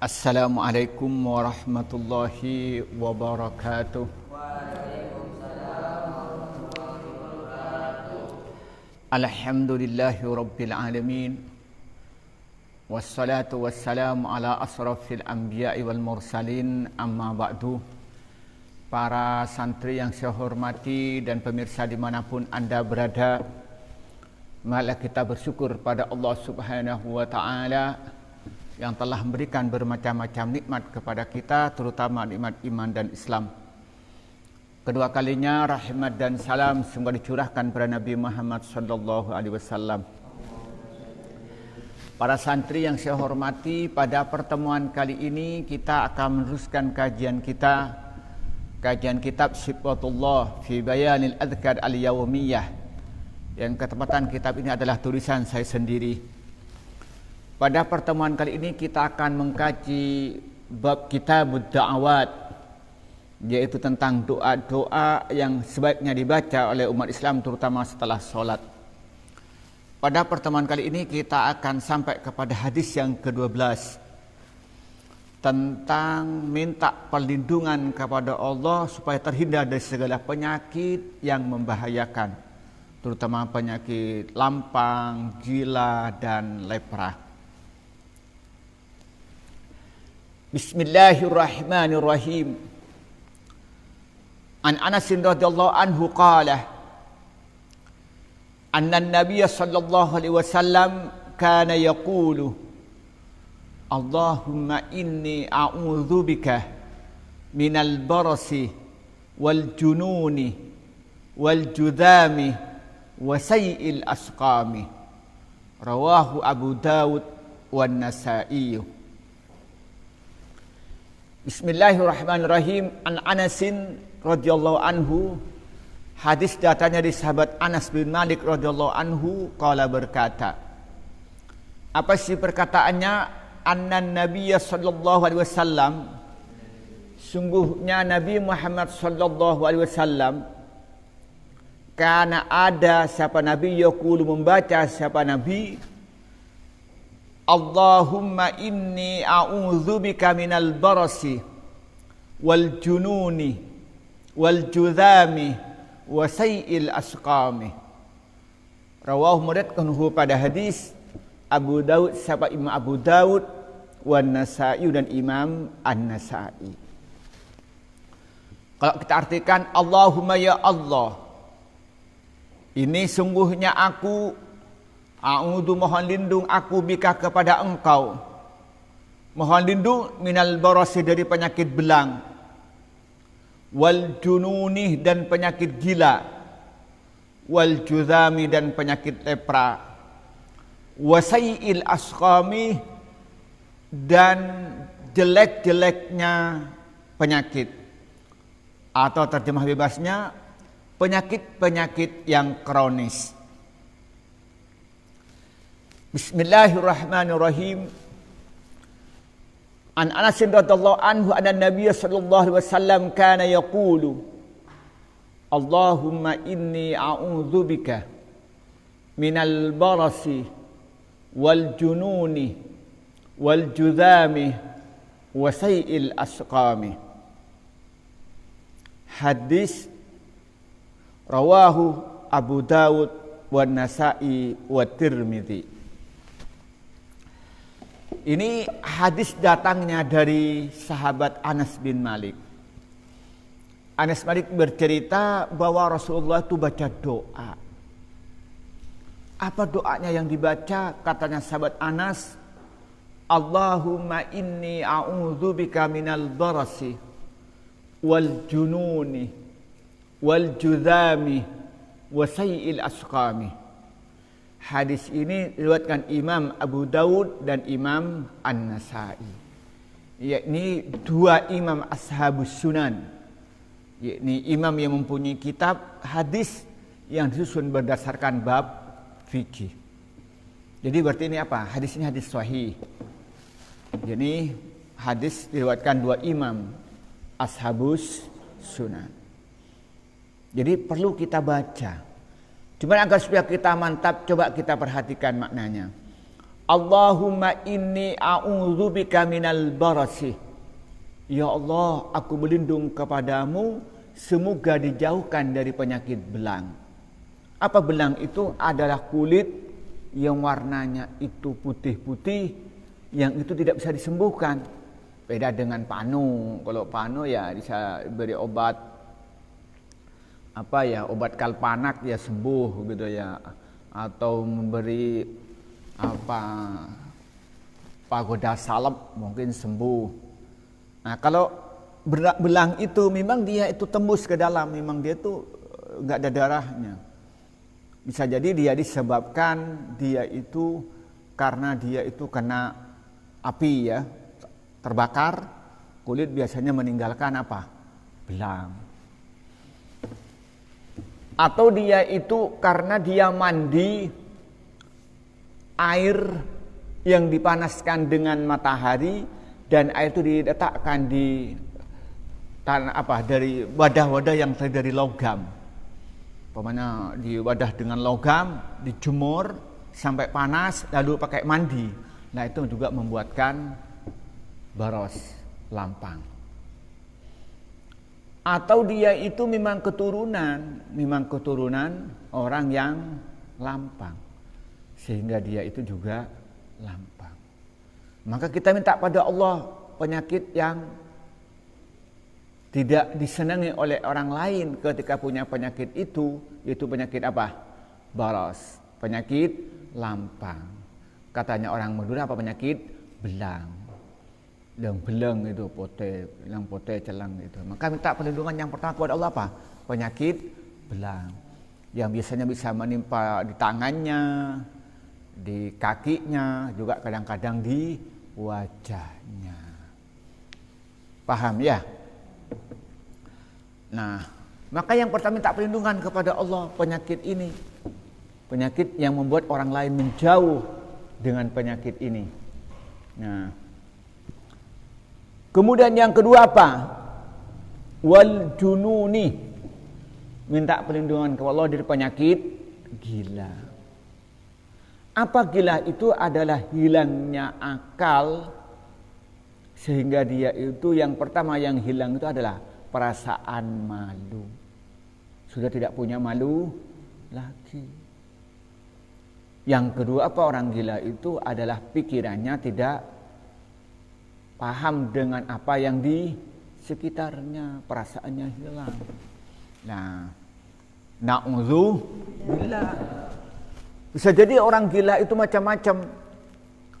Assalamualaikum warahmatullahi wabarakatuh. Alhamdulillahi rabbil alamin. Wassalatu wassalamu ala asrafil anbiya'i wal mursalin, amma ba'du. Para santri yang saya hormati dan pemirsa dimanapun Anda berada, marilah kita bersyukur pada Allah Subhanahu wa ta'ala yang telah memberikan bermacam-macam nikmat kepada kita, terutama nikmat iman dan Islam. Kedua kalinya rahmat dan salam semoga dicurahkan kepada Nabi Muhammad sallallahu alaihi wasallam. Para santri yang saya hormati, pada pertemuan kali ini kita akan meneruskan kajian kitab Sifatullah fi Bayanil Adhkar Al-Yawmiyah, yang ketepatan kitab ini adalah tulisan saya sendiri. Pada pertemuan kali ini kita akan mengkaji bab Kitabud Da'awat, yaitu tentang doa-doa yang sebaiknya dibaca oleh umat Islam terutama setelah sholat. Pada pertemuan kali ini kita akan sampai kepada hadis yang ke-12 tentang minta perlindungan kepada Allah supaya terhindar dari segala penyakit yang membahayakan, terutama penyakit lampang, gila, dan lepra. Bismillahirrahmanirrahim. An Anas radhiyallahu anhu qala anna an-nabiy sallallahu alaihi wasallam kana yaqulu Allahumma inni a'udzubika minal barasi wal jununi wal judami wa sayyi'il asqami. Rawahu Abu Dawud wan Nasa'i. Bismillahirrahmanirrahim. An Anasin radhiyallahu anhu, hadis datanya dari sahabat Anas bin Malik radhiyallahu anhu, qala berkata. Apa sih perkataannya? Annan Nabiy sallallahu alaihi wasallam, sungguhnya Nabi Muhammad sallallahu alaihi wasallam, karena ada siapa Nabi yaqulu, membaca siapa Nabi, Allahumma inni a'udzubika minal barasi wal jununi wal judhami wa sayyi'il asqami. Rawahu, meriwayatkanhu pada hadis Abu Daud, siapa Imam Abu Daud, wan Nasa'i, dan Imam An-Nasa'i. Kalau kita artikan Allahumma, ya Allah, ini sungguhnya aku, a'udzu, mohon lindung aku, bika kepada engkau, mohon lindung, minal barasi, dari penyakit belang, wal jununi, dan penyakit gila, wal judhami, dan penyakit lepra, wa sayyi'il asqami, dan jelek-jeleknya penyakit, atau terjemah bebasnya penyakit-penyakit yang kronis. Bismillahirrahmanirrahim. An Anas radhiyallahu anhu anna Nabiy sallallahu alaihi wasallam kana yaqulu Allahumma inni a'udzubika minal barasi wal jununi wal judhami wa sayyi'il asqami. Hadis rawahu Abu Dawud wan Nasa'i wa Tirmidzi. Ini hadis datangnya dari sahabat Anas bin Malik. Anas Malik bercerita bahwa Rasulullah itu baca doa. Apa doanya yang dibaca? Katanya sahabat Anas, Allahumma inni a'udzubika minal barasi wal jununi wal judhami wa sayyi'il asqami. Hadis ini diriwayatkan Imam Abu Daud dan Imam An-Nasa'i, yakni dua imam ashabus sunan, yakni imam yang mempunyai kitab hadis yang disusun berdasarkan bab fikih. Jadi berarti ini apa? Hadis ini hadis sahih. Jadi hadis diriwayatkan dua imam ashabus sunan. Jadi perlu kita baca. Cuma agar supaya kita mantap, coba kita perhatikan maknanya. Allahumma inni a'udzubika minal barasi. Ya Allah, aku berlindung kepadamu, semoga dijauhkan dari penyakit belang. Apa belang itu? Adalah kulit yang warnanya itu putih-putih, yang itu tidak bisa disembuhkan. Beda dengan panu. Kalau panu ya bisa beri obat obat kalpanak ya sembuh gitu ya, atau memberi pagoda salep mungkin sembuh. Nah, kalau belang itu memang dia itu tembus ke dalam, memang dia itu enggak ada darahnya. Bisa jadi dia disebabkan karena dia itu kena api ya, terbakar, kulit biasanya meninggalkan belang. Atau dia itu karena dia mandi air yang dipanaskan dengan matahari, dan air itu diletakkan di dari wadah-wadah yang dari logam. Pokoknya di wadah dengan logam, dijemur sampai panas, lalu pakai mandi. Nah, itu juga membuatkan baros, lampang. Atau dia itu memang keturunan orang yang lampang, sehingga dia itu juga lampang. Maka kita minta pada Allah penyakit yang tidak disenangi oleh orang lain ketika punya penyakit itu, yaitu penyakit baros, penyakit lampang. Katanya orang Madura penyakit belang. Belang itu pote celang itu. Maka minta perlindungan yang pertama kepada Allah penyakit belang, yang biasanya bisa menimpa di tangannya, di kakinya, juga kadang-kadang di wajahnya. Paham ya? Nah, maka yang pertama minta perlindungan kepada Allah penyakit ini. Penyakit yang membuat orang lain menjauh dengan penyakit ini. Nah, kemudian yang kedua wal jununi. Minta perlindungan kepada Allah dari penyakit gila. Apa gila itu? Adalah hilangnya akal, sehingga dia itu yang pertama yang hilang itu adalah perasaan malu. Sudah tidak punya malu lagi. Yang kedua orang gila itu adalah pikirannya tidak paham dengan apa yang di sekitarnya, perasaannya hilang. Nah, na'udzubillah. Bisa jadi orang gila itu macam-macam.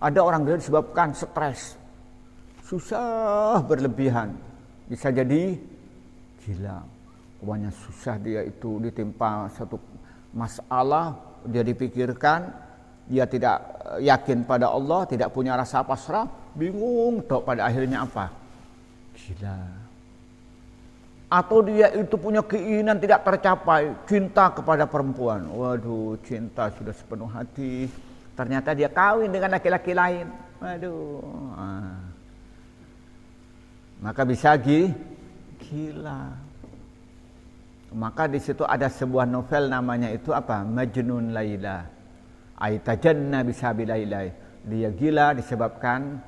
Ada orang gila disebabkan stres, susah berlebihan. Bisa jadi gila. Pokoknya susah dia itu ditimpa satu masalah, dia dipikirkan, dia tidak yakin pada Allah, tidak punya rasa pasrah, bingung, pada akhirnya gila. Atau dia itu punya keinginan tidak tercapai, cinta kepada perempuan. Waduh, cinta sudah sepenuh hati, ternyata dia kawin dengan laki-laki lain. Waduh. Maka bisa gila. Maka di situ ada sebuah novel namanya itu Majnun Laila. Aitajanna bisabilailai. Dia gila disebabkan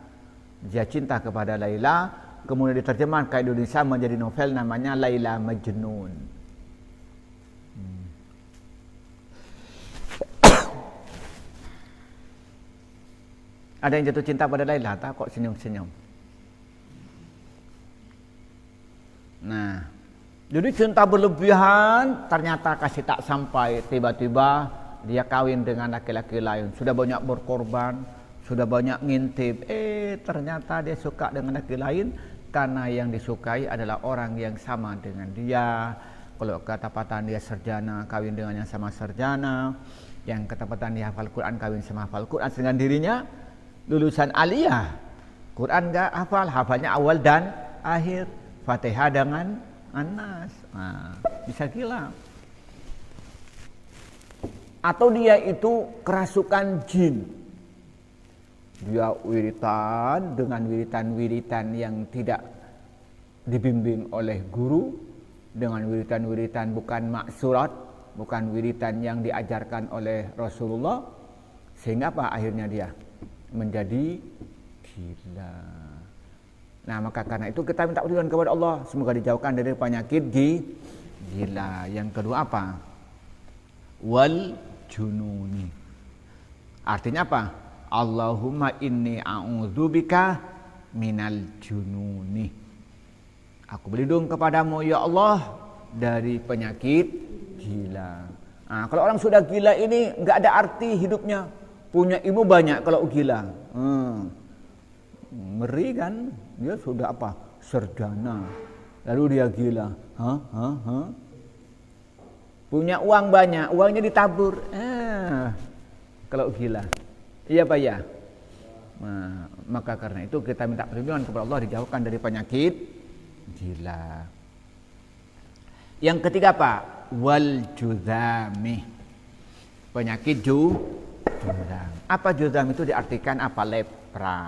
dia cinta kepada Laila, kemudian diterjemahkan ke Indonesia menjadi novel namanya Laila Majnun. Ada yang jatuh cinta pada Laila, tak kok senyum-senyum. Nah, jadi cinta berlebihan ternyata kasih tak sampai, tiba-tiba dia kawin dengan laki-laki lain. Sudah banyak berkorban, sudah banyak ngintip, ternyata dia suka dengan laki lain karena yang disukai adalah orang yang sama dengan dia. Kalau ketepatan dia sarjana, kawin dengan yang sama sarjana. Yang ketepatan dia hafal Quran, kawin sama hafal Quran. Dengan dirinya lulusan aliyah, Quran enggak hafal, hafalnya awal dan akhir, Fatihah dengan Anas. Bisa gila. Atau dia itu kerasukan jin. Dia wiritan dengan wiritan-wiritan yang tidak dibimbing oleh guru, dengan wiritan-wiritan bukan maksurat, bukan wiritan yang diajarkan oleh Rasulullah, sehingga akhirnya dia menjadi gila. Nah, maka karena itu kita minta perlindungan kepada Allah, semoga dijauhkan dari penyakit gila. Yang kedua apa? Wal jununi. Artinya apa? Allahumma inni a'udzubika minal jununi. Aku berlindung kepadamu ya Allah dari penyakit gila. Nah, kalau orang sudah gila ini nggak ada arti hidupnya. Punya ilmu banyak kalau gila. Ngeri kan? Dia sudah apa? Sarjana. Lalu dia gila. Punya uang banyak, uangnya ditabur. Kalau gila. Iya Pak ya? Nah, maka karena itu kita minta perlindungan kepada Allah dijauhkan dari penyakit gila. Yang ketiga Pak, wal juzami. Penyakit juzam. Apa juzam itu diartikan apa? Lepra.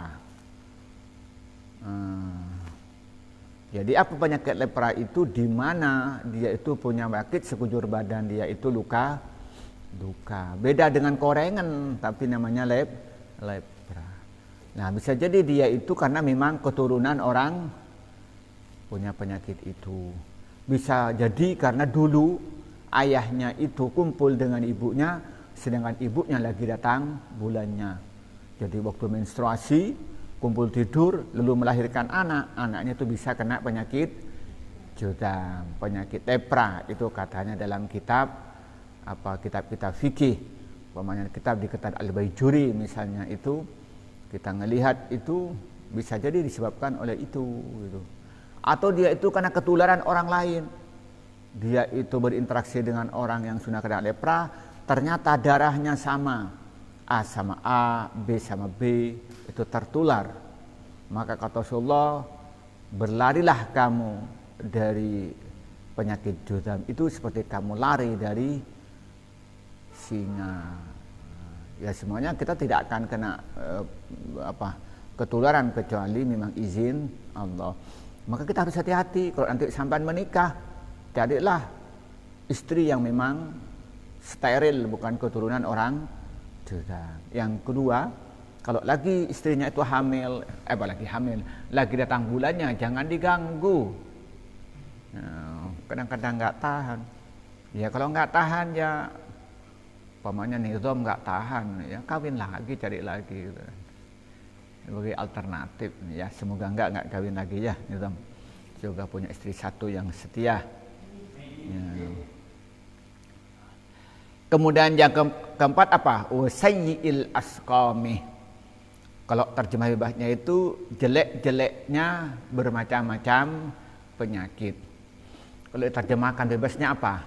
Jadi apa penyakit lepra itu? Di mana dia itu punya penyakit sekujur badan dia itu luka. Beda dengan korengan, tapi namanya lepra. Nah, bisa jadi dia itu karena memang keturunan orang punya penyakit itu. Bisa jadi karena dulu ayahnya itu kumpul dengan ibunya, sedangkan ibunya lagi datang bulannya. Jadi waktu menstruasi, kumpul tidur, lalu melahirkan anak, anaknya itu bisa kena penyakit juzam, penyakit lepra. Itu katanya dalam kitab kitab-kitab fikih, umpamanya kitab di Kitab Al-Baijuri misalnya, itu kita ngelihat itu bisa jadi disebabkan oleh itu gitu. Atau dia itu karena ketularan orang lain. Dia itu berinteraksi dengan orang yang sudah kena lepra, ternyata darahnya sama. A sama A, B sama B, itu tertular. Maka kata Rasulullah, berlarilah kamu dari penyakit juzam itu seperti kamu lari dari singa. Ya semuanya kita tidak akan kena ketularan kecuali memang izin Allah. Maka kita harus hati-hati kalau nanti sampai menikah, carilah istri yang memang steril, bukan keturunan orang juzam. Yang kedua, kalau lagi istrinya itu hamil, lagi datang bulannya, jangan diganggu. Kadang-kadang nggak tahan. Ya kalau nggak tahan ya, umpamanya nizam nggak tahan, ya kawin lagi, cari lagi. Gitu. Sebagai alternatif, ya semoga nggak kawin lagi ya nizam. Juga punya istri satu yang setia. Ya. Kemudian yang keempat apa? Wasayyi'il asqami. Kalau terjemah bebasnya itu jelek-jeleknya bermacam-macam penyakit. Kalau diterjemahkan bebasnya apa?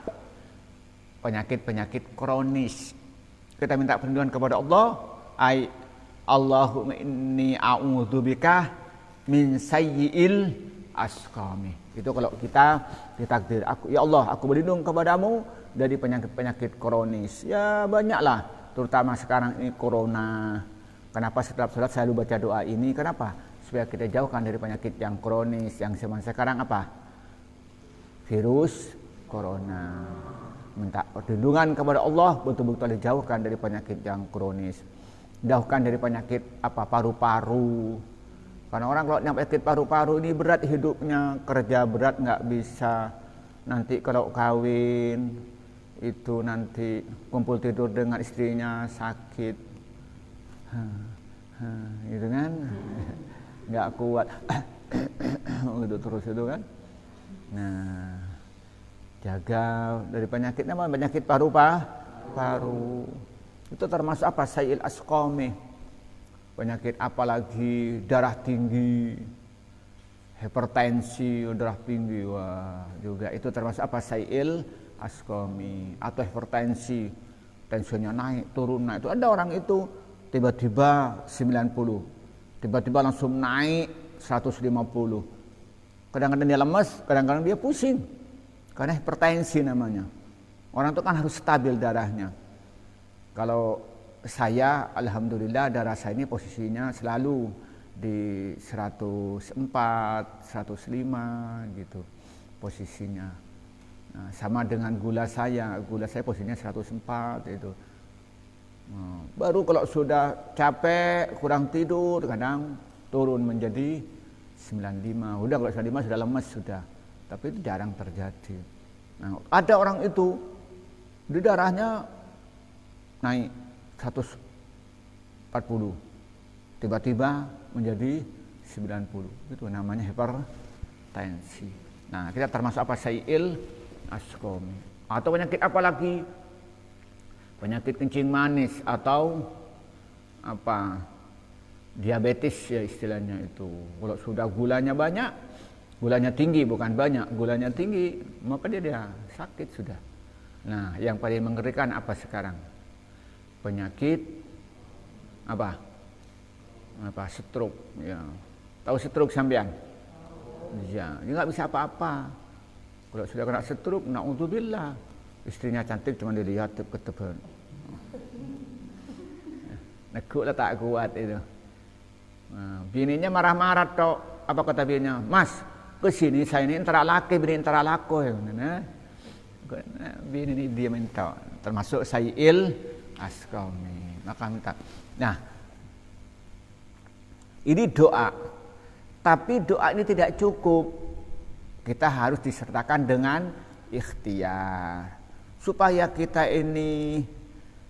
Penyakit-penyakit kronis. Kita minta perlindungan kepada Allah. Allahumma inni a'udzubika min sayyi'il asqami. Itu kalau kita ditakdir, ya Allah, aku berlindung kepadamu dari penyakit-penyakit kronis. Ya banyaklah, terutama sekarang ini corona. Kenapa setiap salat selalu baca doa ini? Kenapa? Supaya kita jauhkan dari penyakit yang kronis. Yang sekarang apa? Virus corona. Minta perlindungan kepada Allah, betul-betul dijauhkan dari penyakit yang kronis. Jauhkan dari penyakit paru-paru. Karena orang kalau yang penyakit paru-paru ini berat hidupnya, kerja berat nggak bisa. Nanti kalau kawin itu nanti kumpul tidur dengan istrinya sakit, gitu kan, nggak kuat, gitu terus itu kan. Nah, jaga dari penyakit namanya penyakit paru. Itu termasuk apa? Sayyil asqami. Penyakit apalagi darah tinggi, hipertensi, darah tinggi, wah juga itu termasuk apa? Sayyil asqami. Atau hipertensi, tensinya naik turun. Nah itu ada orang itu tiba-tiba 90, tiba-tiba langsung naik 150. Kadang-kadang dia lemas, kadang-kadang dia pusing. Karena hipertensi namanya. Orang itu kan harus stabil darahnya. Kalau saya, alhamdulillah darah saya ini posisinya selalu di 104, 105 gitu posisinya. Nah, sama dengan gula saya posisinya 104 itu. Baru kalau sudah capek, kurang tidur, kadang turun menjadi 95. Udah kalau 95 sudah lemes sudah. Tapi itu jarang terjadi. Nah, ada orang itu di darahnya naik 140. Tiba-tiba menjadi 90. Itu namanya hipertensi. Nah, kita termasuk apa? Sayyil askomi. Atau penyakit apa lagi? Penyakit kencing manis atau apa? Diabetes ya istilahnya itu. Kalau sudah gulanya banyak, gulanya tinggi bukan banyak, gulanya tinggi, maka dia sakit sudah. Nah, yang paling mengerikan apa sekarang? Penyakit apa? Stroke ya. Tahu stroke sampean? Ya, dia nggak bisa apa-apa. Kalau sudah kena stroke, naudzubillah. Istrinya cantik cuma dilihat ketebal. Neguk lah tak kuat itu. Nah, bininya marah-marah tok. Apa kata bininya? Mas, kesini saya ini antara laki, bini antara lako. Nah, bini ini dia minta. Termasuk sayyil askomi. Maka minta. Nah, ini doa. Tapi doa ini tidak cukup. Kita harus disertakan dengan ikhtiar. Supaya kita ini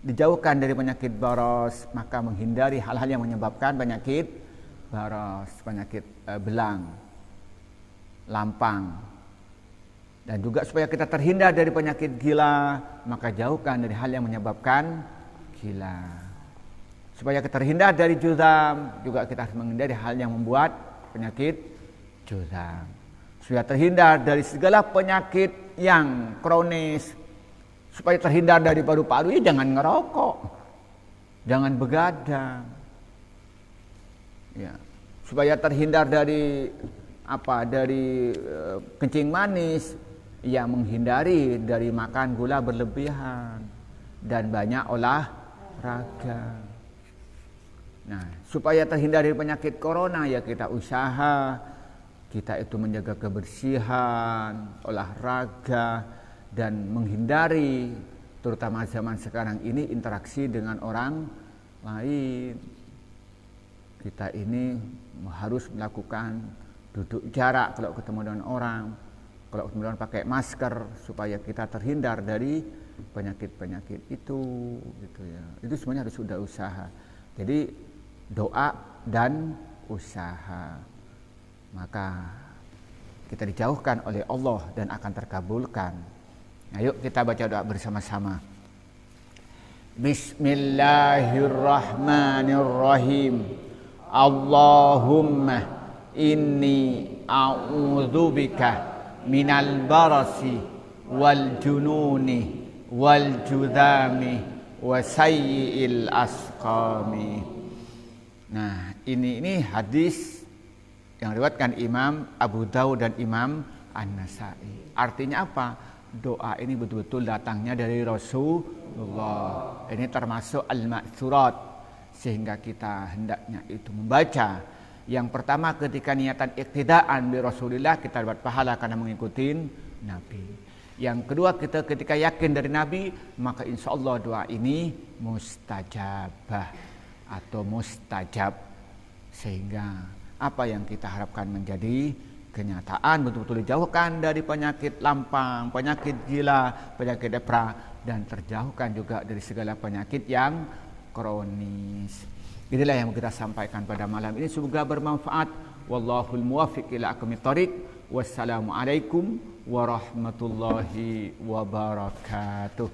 dijauhkan dari penyakit baros, maka menghindari hal-hal yang menyebabkan penyakit baros, penyakit belang, lampang. Dan juga supaya kita terhindar dari penyakit gila, maka jauhkan dari hal yang menyebabkan gila. Supaya kita terhindar dari juzam, juga kita harus menghindari hal yang membuat penyakit juzam. Supaya terhindar dari segala penyakit yang kronis, supaya terhindar dari paru-paru, ya jangan ngerokok, jangan begadang, ya. Supaya terhindar dari kencing manis, ya menghindari dari makan gula berlebihan dan banyak olahraga. Nah, supaya terhindar dari penyakit corona, ya kita usaha, kita itu menjaga kebersihan, olahraga, dan menghindari, terutama zaman sekarang ini, interaksi dengan orang lain. Kita ini harus melakukan duduk jarak kalau ketemu dengan orang, kalau ketemu dengan pakai masker, supaya kita terhindar dari penyakit-penyakit itu, gitu ya. Itu semuanya harus sudah usaha. Jadi doa dan usaha, maka kita dijauhkan oleh Allah dan akan terkabulkan. Ayo kita baca doa bersama-sama. Bismillahirrahmanirrahim. Allahumma inni a'udzubika minal barasi wal jununi wal judami wa sayyi'il asqami. Nah, ini hadis yang diriwayatkan Imam Abu Dawud dan Imam An-Nasai. Artinya apa? Doa ini betul-betul datangnya dari Rasulullah. Ini termasuk al-ma'thurat, sehingga kita hendaknya itu membaca. Yang pertama, ketika niatan iqtidaan bi Rasulillah, kita dapat pahala karena mengikuti Nabi. Yang kedua, kita ketika yakin dari Nabi, maka insya Allah doa ini mustajabah atau mustajab, sehingga apa yang kita harapkan menjadi kenyataan, betul-betul dijauhkan dari penyakit lampang, penyakit gila, penyakit depra, dan terjauhkan juga dari segala penyakit yang kronis. Inilah yang kita sampaikan pada malam ini, semoga bermanfaat. Wallahul muwaffiq ila aqwamit thoriq. Wassalamualaikum warahmatullahi wabarakatuh.